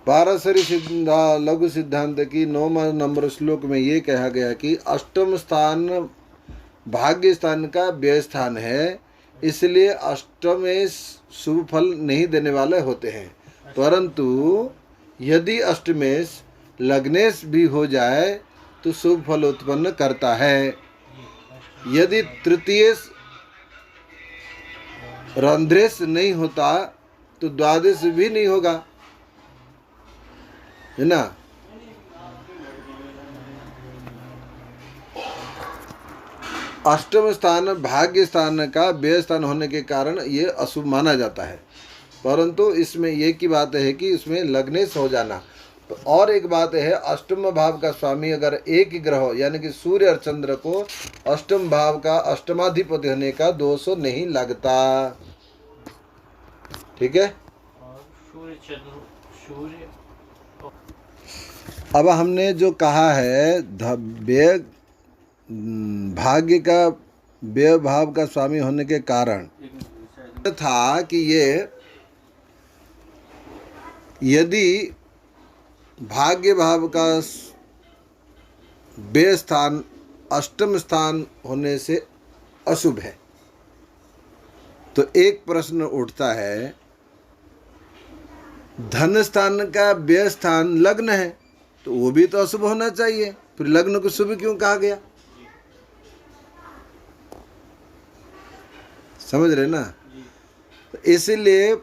पारसरी लघु सिद्धांत की 9 नंबर श्लोक में ये कहा गया कि अष्टम स्थान भाग्य स्थान का व्यय स्थान है, इसलिए अष्टमेश शुभ फल नहीं देने वाले होते हैं। परंतु यदि अष्टमेश लग्नेश भी हो जाए तो शुभ फल उत्पन्न करता है। यदि तृतीय रंध्रेश नहीं होता तो द्वादश भी नहीं होगा, है ना। अष्टम स्थान भाग्य स्थान का व्यय स्थान होने के कारण ये अशुभ माना जाता है। परंतु इसमें ये की बात है कि इसमें लग्नेश हो जाना। तो और एक बात है, अष्टम भाव का स्वामी अगर एक ही ग्रह यानी कि सूर्य और चंद्र को अष्टम भाव का अष्टमाधिपति होने का दोष नहीं लगता। ठीक है। अब हमने जो कहा है व्यय भाग्य का व्यय भाव का स्वामी होने के कारण था कि ये यदि भाग्य भाव का व्यय स्थान अष्टम स्थान होने से अशुभ है, तो एक प्रश्न उठता है, धन स्थान का व्यय स्थान लग्न है तो वो भी तो अशुभ होना चाहिए, फिर लग्न को शुभ क्यों कहा गया? समझ रहे ना। इसीलिए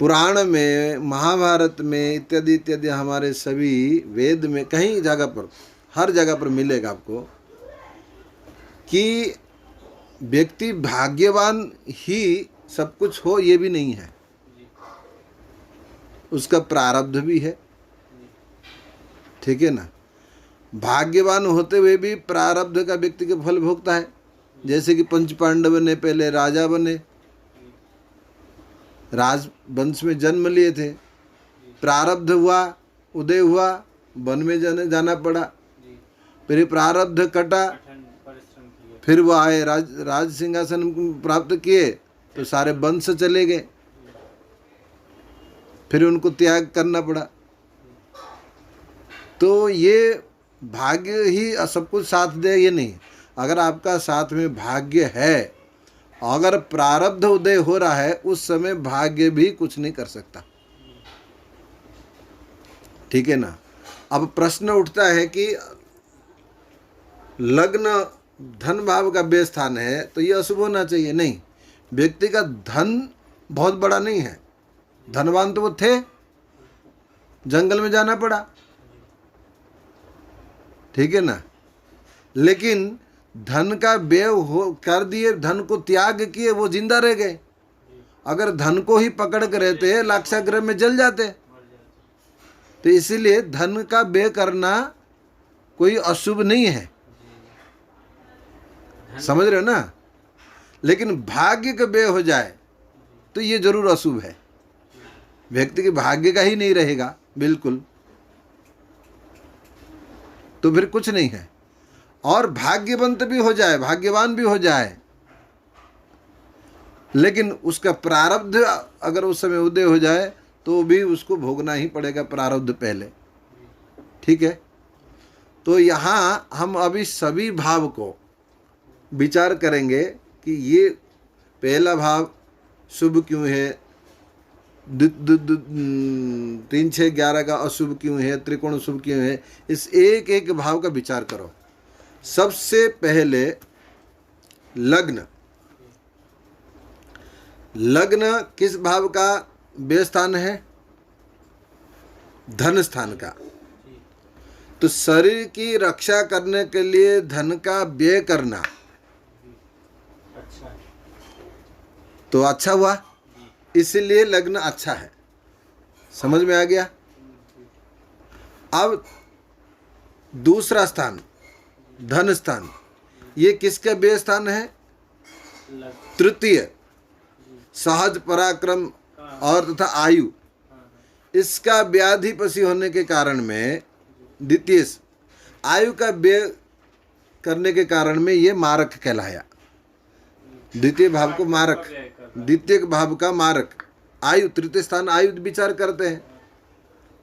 पुराण में, महाभारत में इत्यादि इत्यादि हमारे सभी वेद में कहीं जगह पर, हर जगह पर मिलेगा आपको कि व्यक्ति भाग्यवान ही सब कुछ हो, ये भी नहीं है, उसका प्रारब्ध भी है। ठीक है ना। भाग्यवान होते हुए भी प्रारब्ध का व्यक्ति के फल भोगता है। जैसे कि पंच पांडव ने पहले राजा बने, राजवंश में जन्म लिए थे, प्रारब्ध हुआ, उदय हुआ, वन में जाना पड़ा, फिर प्रारब्ध कटा, फिर वो आए राज सिंहासन प्राप्त किए तो सारे वंश चले गए, फिर उनको त्याग करना पड़ा। तो ये भाग्य ही सब कुछ साथ दे, ये नहीं। अगर आपका साथ में भाग्य है, अगर प्रारब्ध उदय हो रहा है, उस समय भाग्य भी कुछ नहीं कर सकता। ठीक है ना। अब प्रश्न उठता है कि लग्न धन भाव का व्यय स्थान है तो ये अशुभ होना चाहिए। नहीं, व्यक्ति का धन बहुत बड़ा नहीं है, धनवान तो वो थे, जंगल में जाना पड़ा। ठीक है ना। लेकिन धन का व्यय हो कर दिए, धन को त्याग किए, वो जिंदा रह गए। अगर धन को ही पकड़ कर रहते लाक्षागृह में जल जाते। तो इसीलिए धन का व्यय करना कोई अशुभ नहीं है, समझ रहे हो ना। लेकिन भाग्य का व्यय हो जाए तो ये जरूर अशुभ है, व्यक्ति के भाग्य का ही नहीं रहेगा बिल्कुल, तो फिर कुछ नहीं है। और भाग्यवंत भी हो जाए, भाग्यवान भी हो जाए, लेकिन उसका प्रारब्ध अगर उस समय उदय हो जाए तो भी उसको भोगना ही पड़ेगा प्रारब्ध पहले। ठीक है। तो यहाँ हम अभी सभी भाव को विचार करेंगे कि ये पहला भाव शुभ क्यों है, 3, 6, 11 का अशुभ क्यों है, त्रिकोण शुभ क्यों है। इस एक एक भाव का विचार करो। सबसे पहले लग्न। लग्न किस भाव का व्यय स्थान है? धन स्थान का। तो शरीर की रक्षा करने के लिए धन का व्यय करना तो अच्छा हुआ, इसलिए लग्न अच्छा है। समझ में आ गया। अब दूसरा स्थान धन स्थान, ये किसका व्यय स्थान है? तृतीय, सहज पराक्रम और तथा आयु, इसका व्याधिपसी होने के कारण में द्वितीय आयु का व्यय करने के कारण में ये मारक कहलाया। द्वितीय भाव को मारक, द्वितीय भाव का मारक आयु, तृतीय स्थान आयु विचार करते हैं,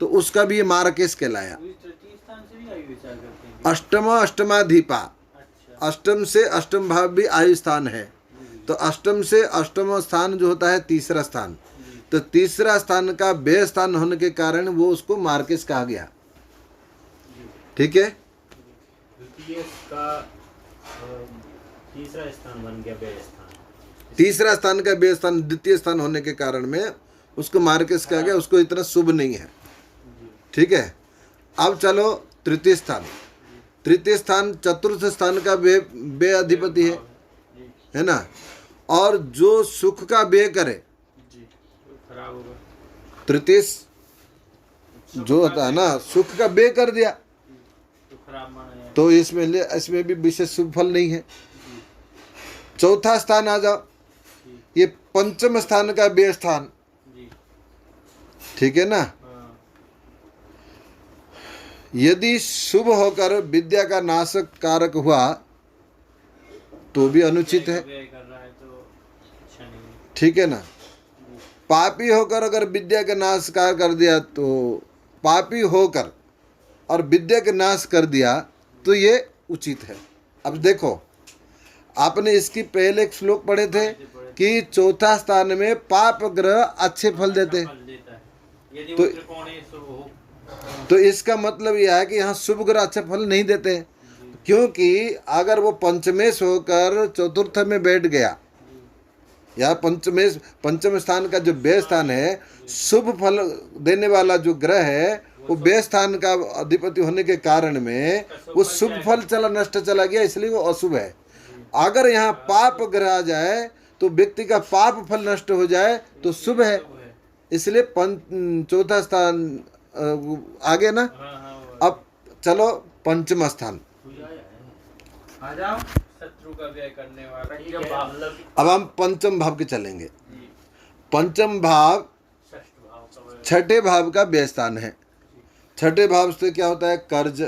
तो उसका भी ये मार्केश कहलाया। तृतीय स्थान से भी आयु विचार करते हैं। अष्टम अष्टमाधिपा, अच्छा। अष्टम से अष्टम भाव भी आयु स्थान है। तो अष्टम से अष्टम स्थान जो होता है तीसरा स्थान, तो तीसरा स्थान का व्यय स्थान होने के कारण वो उसको मार्केश कहा गया। ठीक है, द्वितीय का तीसरा स्थान बन गया व्यय स्थान। तीसरा स्थान का व्यय स्थान द्वितीय स्थान होने के कारण में उसको मार्केश कहा गया, उसको इतना शुभ नहीं है। ठीक है, अब चलो तृतीय स्थान। तृतीय स्थान चतुर्थ स्थान का व्यय अधिपति है ना, और जो सुख का व्यय करे, खराब होगा। तृतीय जो होता है ना, सुख का व्यय कर दिया तो खराब माना जाएगा। तो इसमें भी विशेष शुभ फल नहीं है। चौथा स्थान आ जाओ, ये पंचम स्थान का व्यय स्थान। ठीक है ना, यदि शुभ होकर विद्या का नाशक कारक हुआ तो भी अनुचित है। ठीक है ना, पापी होकर अगर विद्या का नाश कर दिया तो पापी होकर और विद्या का नाश कर दिया तो ये उचित है। अब देखो, आपने इसकी पहले एक श्लोक पढ़े थे कि चौथा स्थान में पाप ग्रह अच्छे फल देते, तो इसका मतलब यह है कि यहाँ शुभ ग्रह अच्छे फल नहीं देते, क्योंकि अगर वो पंचमेश होकर चतुर्थ में बैठ गया, या पंचम स्थान का जो व्यय स्थान है, शुभ फल देने वाला जो ग्रह है वो व्यय स्थान का अधिपति होने के कारण में वो शुभ फल नष्ट चला गया, इसलिए वो अशुभ है। अगर यहाँ पाप ग्रह आ जाए तो व्यक्ति का पाप फल नष्ट हो जाए तो शुभ है, इसलिए चौथा स्थान आगे ना। अब चलो पंचम स्थान, आ जाओ, शत्रु का व्यय करने वाला। अब हम पंचम भाव के चलेंगे। पंचम भाव छठे भाव का व्यय स्थान है। छठे भाव से क्या होता है? कर्ज,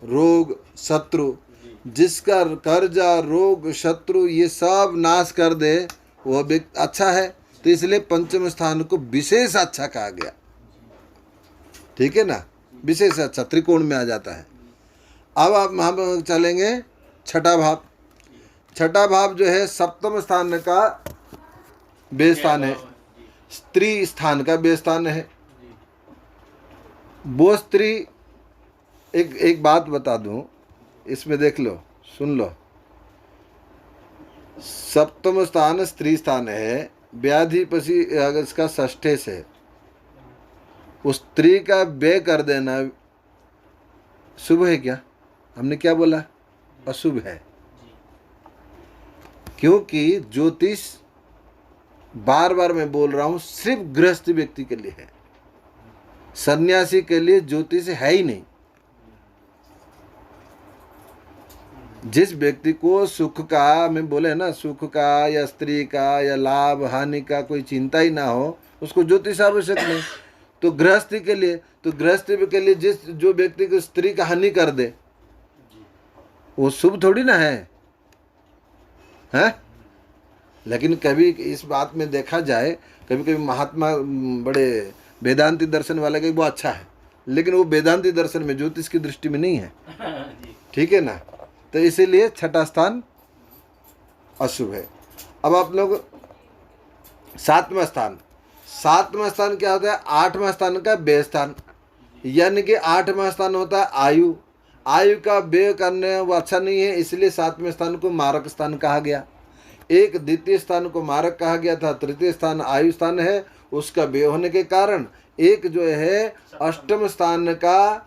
रोग, शत्रु। जिसका कर्ज, रोग, शत्रु ये सब नाश कर दे वह व्यक्ति अच्छा है, तो इसलिए पंचम स्थान को विशेष अच्छा कहा गया। ठीक है ना, विशेष अच्छा त्रिकोण में आ जाता है। अब हम चलेंगे छठा भाव। छठा भाव जो है सप्तम स्थान का व्यय स्थान है, स्त्री स्थान का व्यय स्थान है। वो स्त्री, एक बात बता दूं, इसमें देख लो, सुन लो। सप्तम स्थान स्त्री स्थान है, व्याधि पसी अगर इसका षष्ठे से उस स्त्री का व्यय कर देना शुभ है क्या? हमने क्या बोला? अशुभ है, क्योंकि ज्योतिष, बार बार मैं बोल रहा हूं, सिर्फ गृहस्थ व्यक्ति के लिए है, सन्यासी के लिए ज्योतिष है ही नहीं। जिस व्यक्ति को सुख का, मैं बोले ना, सुख का या स्त्री का या लाभ हानि का कोई चिंता ही ना हो, उसको ज्योतिष आवश्यक नहीं। तो गृहस्थी के लिए, तो गृहस्थी के लिए जो व्यक्ति को स्त्री का हानि कर दे वो शुभ थोड़ी ना है, हैं? लेकिन कभी इस बात में देखा जाए, कभी कभी महात्मा बड़े वेदांती दर्शन वाले के वो अच्छा है, लेकिन वो वेदांती दर्शन में ज्योतिष की दृष्टि में नहीं है। ठीक है ना, तो इसीलिए छठा स्थान अशुभ है। अब आप लोग सातवां स्थान, सातवां स्थान क्या होता है? आठवां स्थान का व्यय स्थान, यानी कि आठवां स्थान होता है आयु। आयु का व्यय करने वो अच्छा नहीं है, इसलिए सातवें स्थान को मारक स्थान कहा गया। एक द्वितीय स्थान को मारक कहा गया था, तृतीय स्थान आयु स्थान है, उसका व्यय होने के कारण एक जो है अष्टम स्थान का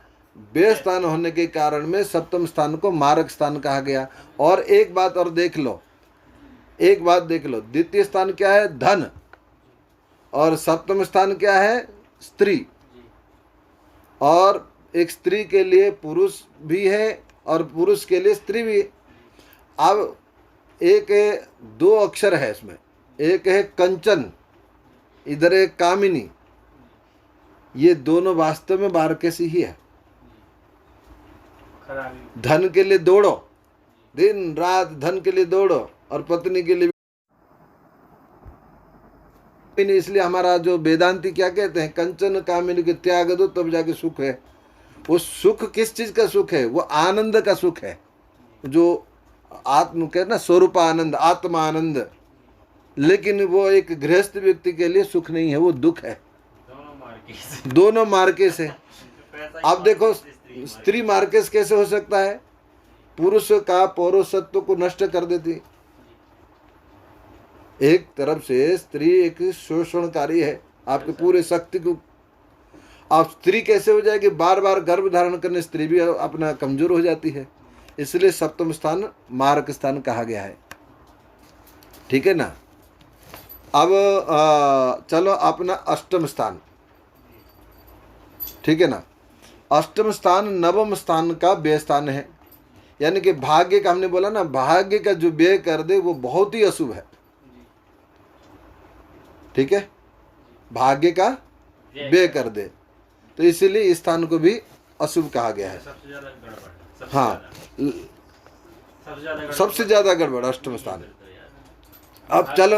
व्यय स्थान होने के कारण में सप्तम स्थान को मारक स्थान कहा गया। और एक बात और देख लो, एक बात देख लो, द्वितीय स्थान क्या है? धन, और सप्तम स्थान क्या है? स्त्री। और एक स्त्री के लिए पुरुष भी है और पुरुष के लिए स्त्री भी है। अब एक दो अक्षर है इसमें, एक है कंचन, इधर एक कामिनी, ये दोनों वास्तव में बारकेसी ही है। धन के लिए दौड़ो, दिन रात धन के लिए दौड़ो, और पत्नी के लिए कामिनी, इसलिए हमारा जो वेदांती क्या कहते हैं, कंचन कामिनी के त्याग दो तब जाके सुख है। वो सुख किस चीज का सुख है? वो आनंद का सुख है, जो आत्म कहते ना स्वरूप आनंद, आत्मा आनंद। लेकिन वो एक गृहस्थ व्यक्ति के लिए सुख नहीं है, वो दुख है। दोनों मार्केस है। अब देखो स्त्री मार्केस कैसे हो सकता है? पुरुष का पौरुषत्व को नष्ट कर देती। एक तरफ से स्त्री एक शोषणकारी है आपके पूरे शक्ति को। अब स्त्री कैसे हो जाएगी? बार बार गर्भ धारण करने स्त्री भी अपना कमजोर हो जाती है। इसलिए सप्तम स्थान मार्ग स्थान कहा गया है। ठीक है ना। अब चलो अपना अष्टम स्थान, ठीक है ना। अष्टम स्थान नवम स्थान का व्यय स्थान है, यानी कि भाग्य का, हमने बोला ना भाग्य का जो व्यय कर दे वो बहुत ही अशुभ है। ठीक है, भाग्य का व्यय कर दे, तो इसीलिए इस स्थान को भी अशुभ कहा गया है। हाँ, सबसे ज्यादा गड़बड़ अष्टम स्थान। अब चलो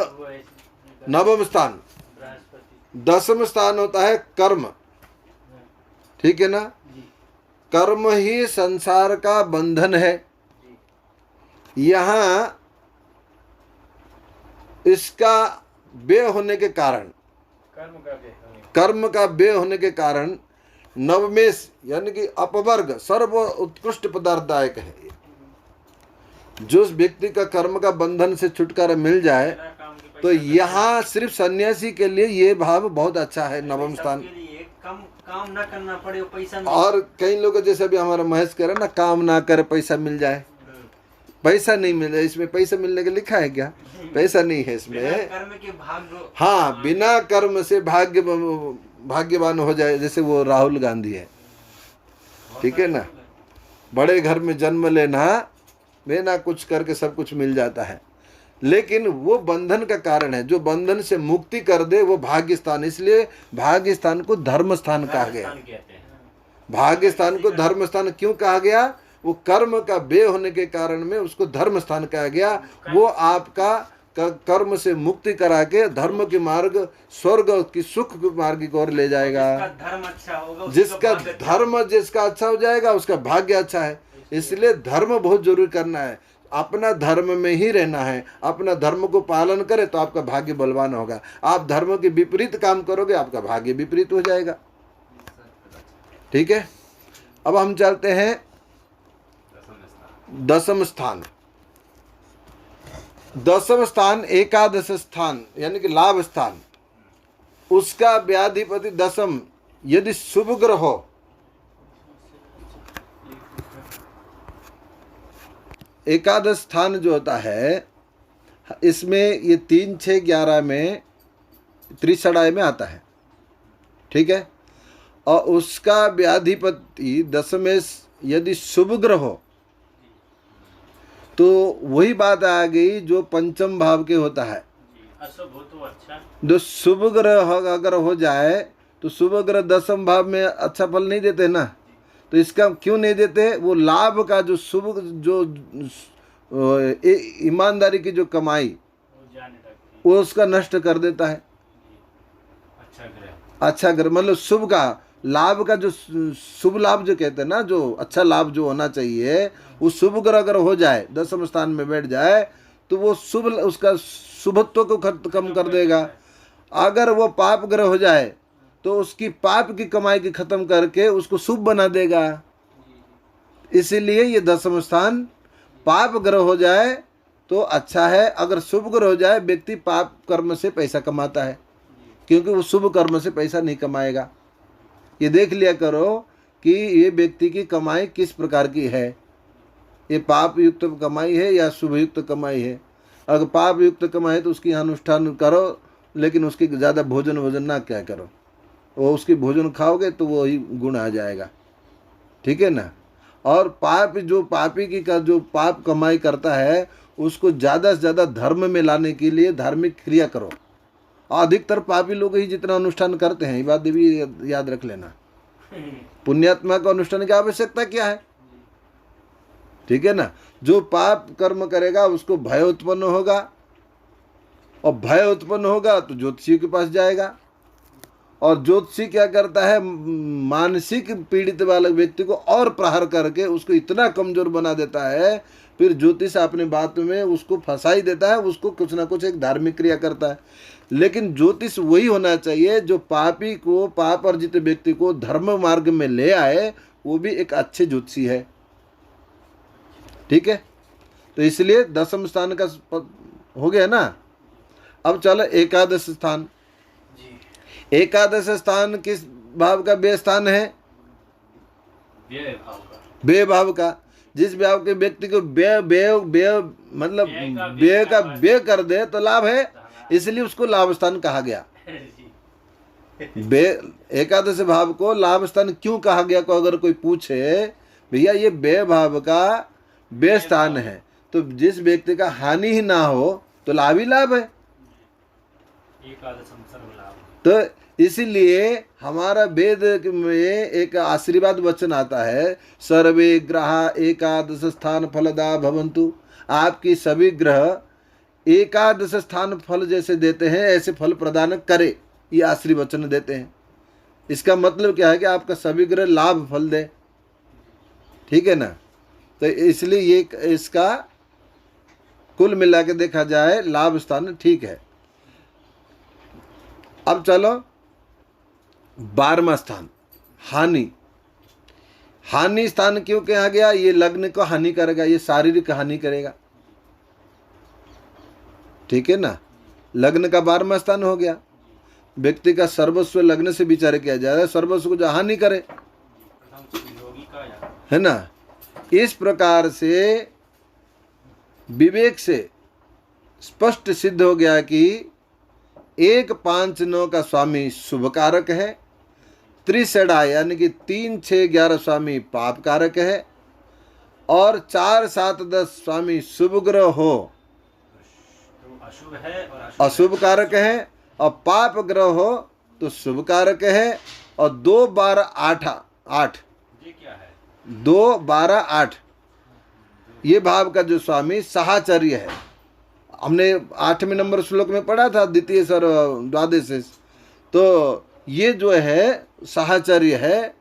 नवम स्थान, दसम स्थान होता है कर्म। ठीक है ना। कर्म ही संसार का बंधन है। यहां इसका व्यय होने के कारण, कर्म का व्यय होने के कारण नवमेश यानी कि अपवर्ग सर्व उत्कृष्ट पदार्थदायक है। जो व्यक्ति का कर्म का बंधन से छुटकारा मिल जाए तो यहाँ सिर्फ सन्यासी के लिए ये भाव बहुत अच्छा है। नवम स्थान काम ना करना पड़े, पैसा और कई लोग जैसे अभी हमारा महेश कह रहा ना, काम ना करे पैसा मिल जाए। पैसा नहीं मिल जाए, इसमें पैसा मिलने का लिखा है क्या? पैसा नहीं है इसमें। कर्म के भाग्य, हाँ, बिना कर्म से भाग्यवान हो जाए, जैसे वो राहुल गांधी है। ठीक है ना। बड़े घर में जन्म लेना, बिना कुछ करके सब कुछ मिल जाता है, लेकिन वो बंधन का कारण है। जो बंधन से मुक्ति कर दे वो भाग्य स्थान। इसलिए भाग्य स्थान को धर्म स्थान कहा गया। भाग्य स्थान को धर्म स्थान क्यों कहा गया? वो कर्म का व्यय होने के कारण में उसको धर्म स्थान कहा गया। वो आपका कर्म से मुक्ति करा के धर्म के मार्ग, स्वर्ग की सुख के मार्ग की ओर ले जाएगा। धर्म अच्छा होगा, जिसका धर्म जिसका अच्छा हो जाएगा उसका भाग्य अच्छा है। इसलिए धर्म बहुत जरूरी करना है। अपना धर्म में ही रहना है। अपना धर्म को पालन करे तो आपका भाग्य बलवान होगा। आप धर्म के विपरीत काम करोगे, आपका भाग्य विपरीत हो जाएगा। ठीक है। अब हम चलते हैं दसम स्थान। दसम स्थान एकादश स्थान यानी कि लाभ स्थान। उसका व्याधिपति दसम यदि शुभ ग्रह हो, एकादश स्थान जो होता है इसमें ये 3, 6, 11 में त्रिषणाय में आता है। ठीक है। और उसका व्याधिपति दशमेश यदि शुभ ग्रह हो तो वही बात आ गई जो पंचम भाव के होता है। अशुभ हो तो अच्छा, जो शुभ ग्रह अगर हो जाए तो शुभ ग्रह दसम भाव में अच्छा फल नहीं देते ना। तो इसका क्यों नहीं देते? वो लाभ का जो शुभ, जो ईमानदारी की जो कमाई वो उसका नष्ट कर देता है। अच्छा ग्रह मतलब शुभ का लाभ का, जो शुभ लाभ जो कहते हैं ना, जो अच्छा लाभ जो होना चाहिए, वो शुभ ग्रह अगर हो जाए, दसम स्थान में बैठ जाए तो वो शुभ, उसका शुभत्व को कम कर देगा। अगर वो पाप ग्रह हो जाए तो उसकी पाप की कमाई की खत्म करके उसको शुभ बना देगा। इसीलिए ये दसम स्थान पाप ग्रह हो जाए तो अच्छा है। अगर शुभ ग्रह हो जाए, व्यक्ति पाप कर्म से पैसा कमाता है, क्योंकि वो शुभ कर्म से पैसा नहीं कमाएगा। ये देख लिया करो कि ये व्यक्ति की कमाई किस प्रकार की है। ये पाप युक्त कमाई है या शुभ युक्त कमाई है। अगर पाप युक्त कमाई है तो उसकी अनुष्ठान करो, लेकिन उसकी ज़्यादा भोजन ना क्या करो। वो उसकी भोजन खाओगे तो वो ही गुण आ जाएगा। ठीक है ना। और पाप, जो पापी की का जो पाप कमाई करता है उसको ज़्यादा से ज़्यादा धर्म में लाने के लिए धार्मिक क्रिया करो। अधिकतर पापी लोग ही जितना अनुष्ठान करते हैं, ये बात भी याद रख लेना। पुण्यात्मा का अनुष्ठान की आवश्यकता क्या है? ठीक है ना। जो पाप कर्म करेगा उसको भय उत्पन्न होगा, और भय उत्पन्न होगा तो ज्योतिषी के पास जाएगा, और ज्योतिषी क्या करता है, मानसिक पीड़ित वाले व्यक्ति को और प्रहार करके उसको इतना कमजोर बना देता है, फिर ज्योतिष अपने बात में उसको फंसा ही देता है, उसको कुछ ना कुछ एक धार्मिक क्रिया करता है। लेकिन ज्योतिष वही होना चाहिए जो पापी को, पाप अर्जित व्यक्ति को धर्म मार्ग में ले आए, वो भी एक अच्छे ज्योतिषी है। ठीक है, तो इसलिए दशम स्थान का हो गया ना। अब चलो एकादश स्थान। जी। एकादश स्थान किस भाव का व्यय स्थान है? व्यय भाव का। व्यय भाव का। जिस भाव के व्यक्ति को व्यय व्यय व्यय मतलब व्यय का व्यय कर दे तो लाभ है, इसलिए उसको लाभ स्थान कहा गया। एकादश भाव को लाभ स्थान क्यों कहा गया को अगर कोई पूछे, भैया ये व्यय भाव का व्यय स्थान है, तो जिस व्यक्ति का हानि ही ना हो तो लाभ ही लाभ है। तो इसीलिए हमारा वेद में एक आशीर्वाद वचन आता है, सर्वे ग्रहा एकादश स्थान फलदा भवन्तु। आपकी सभी ग्रह एकादश स्थान फल जैसे देते हैं ऐसे फल प्रदान करे, ये आशीर्वचन देते हैं। इसका मतलब क्या है कि आपका सभी ग्रह लाभ फल दे। ठीक है ना, तो इसलिए ये इसका कुल मिला के देखा जाए लाभ स्थान ठीक है। अब चलो 12वां स्थान हानि। हानि स्थान क्यों कहा गया? ये लग्न को हानि करेगा, ये शारीरिक हानि करेगा। ठीक है ना, लग्न का 12वां स्थान हो गया। व्यक्ति का सर्वस्व लग्न से विचार किया जा रहा है, सर्वस्व को जो हानि करे, है ना। इस प्रकार से विवेक से स्पष्ट सिद्ध हो गया कि 1 5 9 का स्वामी शुभ कारक है, त्रिषडा यानी कि 3 6 11 स्वामी पाप कारक है, और 4 7 10 स्वामी शुभ ग्रह हो अशुभ है और अशुभ कारक है, और पाप ग्रह हो तो शुभ कारक है, और 2 12 8 8 ये क्या है? 2 12 8 ये भाव का जो स्वामी साहचर्य है। हमने 8वें नंबर श्लोक में पढ़ा था, द्वितीय सर द्वादश। तो ये जो है साहचर्य है,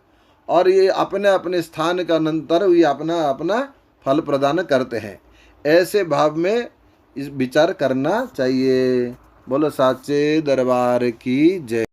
और ये अपने अपने स्थान का अनंतर ये अपना अपना फल प्रदान करते हैं। ऐसे भाव में इस विचार करना चाहिए। बोलो साचे दरबार की जय।